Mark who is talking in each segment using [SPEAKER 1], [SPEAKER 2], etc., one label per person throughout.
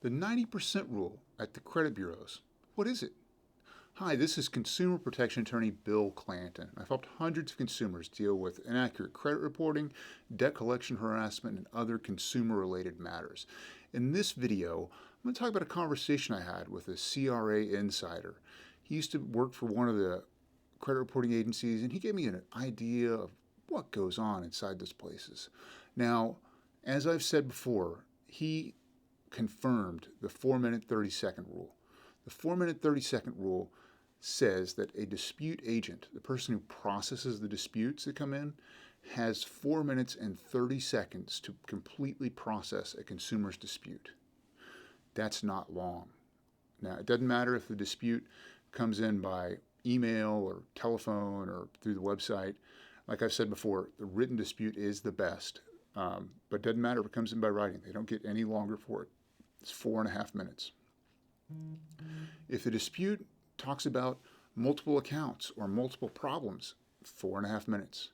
[SPEAKER 1] The 90% rule at the credit bureaus, what is it? Hi, this is consumer protection attorney Bill Clanton. I've helped hundreds of consumers deal with inaccurate credit reporting, debt collection harassment, and other consumer-related matters. In this video, I'm going to talk about a conversation I had with a CRA insider. He used to work for one of the credit reporting agencies, and he gave me an idea of what goes on inside those places. Now, as I've said before, he confirmed the 4-minute 30-second rule. The 4-minute 30-second rule says that a dispute agent, the person who processes the disputes that come in, has 4 minutes and 30 seconds to completely process a consumer's dispute. That's not long. Now, it doesn't matter if the dispute comes in by email or telephone or through the website. Like I've said before, the written dispute is the best, but it doesn't matter if it comes in by writing. They don't get any longer for it. It's 4.5 minutes. If the dispute talks about multiple accounts or multiple problems, 4.5 minutes.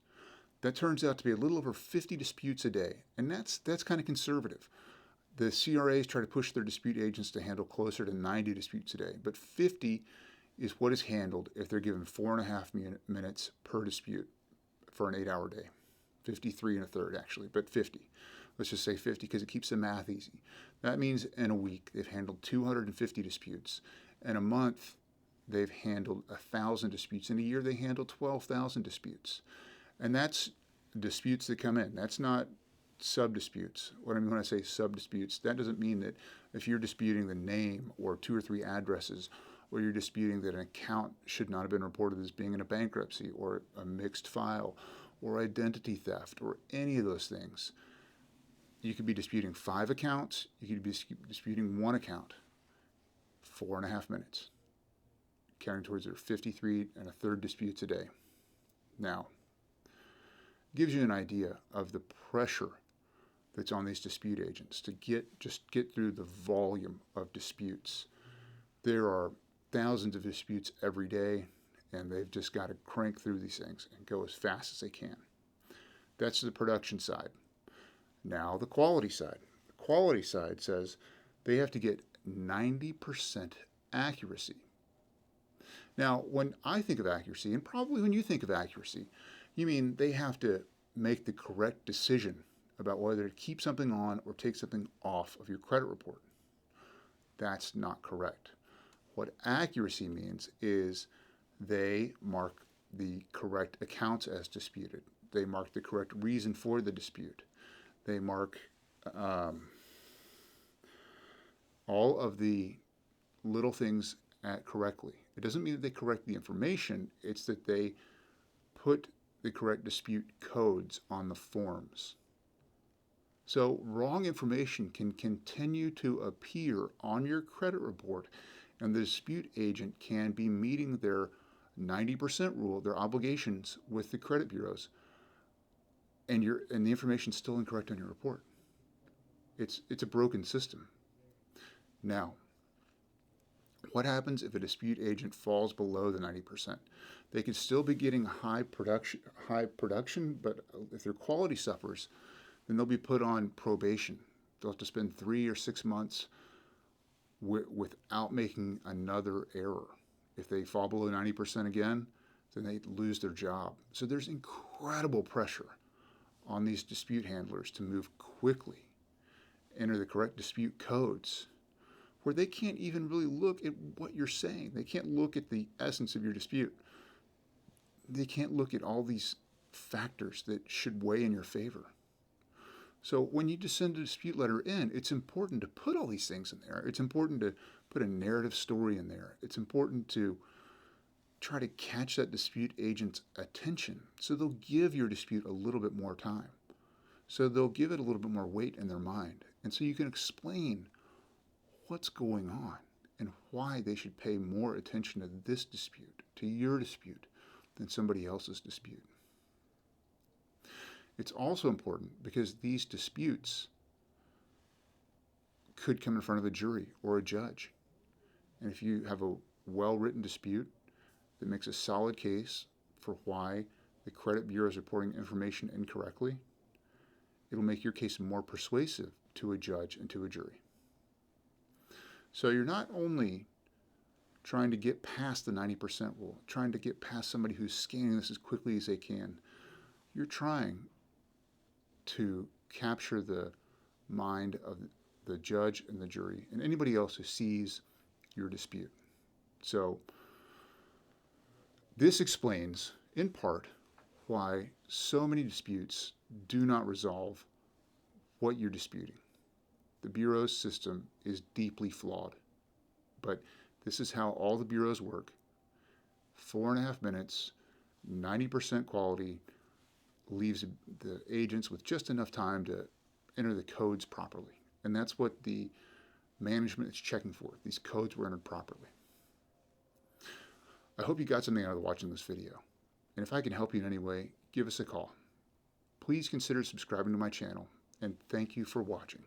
[SPEAKER 1] That turns out to be a little over 50 disputes a day, and that's kind of conservative. The CRAs try to push their dispute agents to handle closer to 90 disputes a day, but 50 is what is handled if they're given 4.5 minutes per dispute for an 8-hour day. 53 and a third, actually, but 50. Let's just say 50 because it keeps the math easy. That means in a week they've handled 250 disputes. In a month, they've handled 1,000 disputes. In a year, they handle 12,000 disputes. And that's disputes that come in. That's not sub-disputes. What I mean when I say sub-disputes, that doesn't mean that if you're disputing the name or 2 or 3 addresses, or you're disputing that an account should not have been reported as being in a bankruptcy or a mixed file or identity theft or any of those things. You could be disputing 5 accounts. You could be disputing 1 account. 4.5 minutes. Carrying towards their 53 and a third disputes a day. Now, gives you an idea of the pressure that's on these dispute agents to get through the volume of disputes. There are thousands of disputes every day, and they've just got to crank through these things and go as fast as they can. That's the production side. Now the quality side. The quality side says they have to get 90% accuracy. Now, when I think of accuracy, and probably when you think of accuracy, you mean they have to make the correct decision about whether to keep something on or take something off of your credit report. That's not correct. What accuracy means is they mark the correct accounts as disputed. They mark the correct reason for the dispute. They mark all of the little things correctly. It doesn't mean that they correct the information, it's that they put the correct dispute codes on the forms. So wrong information can continue to appear on your credit report, and the dispute agent can be meeting their 90% rule, their obligations with the credit bureaus, and the information's still incorrect on your report. It's a broken system. Now, what happens if a dispute agent falls below the 90%? They can still be getting high production, but if their quality suffers, then they'll be put on probation. They'll have to spend 3 or 6 months without making another error. If they fall below 90% again, then they lose their job. So there's incredible pressure on these dispute handlers to move quickly, enter the correct dispute codes, where they can't even really look at what you're saying. They can't look at the essence of your dispute. They can't look at all these factors that should weigh in your favor. So when you just send a dispute letter in, it's important to put all these things in there. It's important to put a narrative story in there. It's important to try to catch that dispute agent's attention, so they'll give your dispute a little bit more time. So they'll give it a little bit more weight in their mind. And so you can explain what's going on and why they should pay more attention to this dispute, to your dispute, than somebody else's dispute. It's also important because these disputes could come in front of a jury or a judge. And if you have a well-written dispute that makes a solid case for why the credit bureau is reporting information incorrectly, it'll make your case more persuasive to a judge and to a jury. So you're not only trying to get past the 90% rule, trying to get past somebody who's scanning this as quickly as they can. You're trying to capture the mind of the judge and the jury and anybody else who sees your dispute. So this explains, in part, why so many disputes do not resolve what you're disputing. The Bureau's system is deeply flawed, but this is how all the bureaus work. 4.5 minutes, 90% quality, leaves the agents with just enough time to enter the codes properly. And that's what the management is checking for. These codes were entered properly. I hope you got something out of watching this video. And if I can help you in any way, give us a call. Please consider subscribing to my channel, and thank you for watching.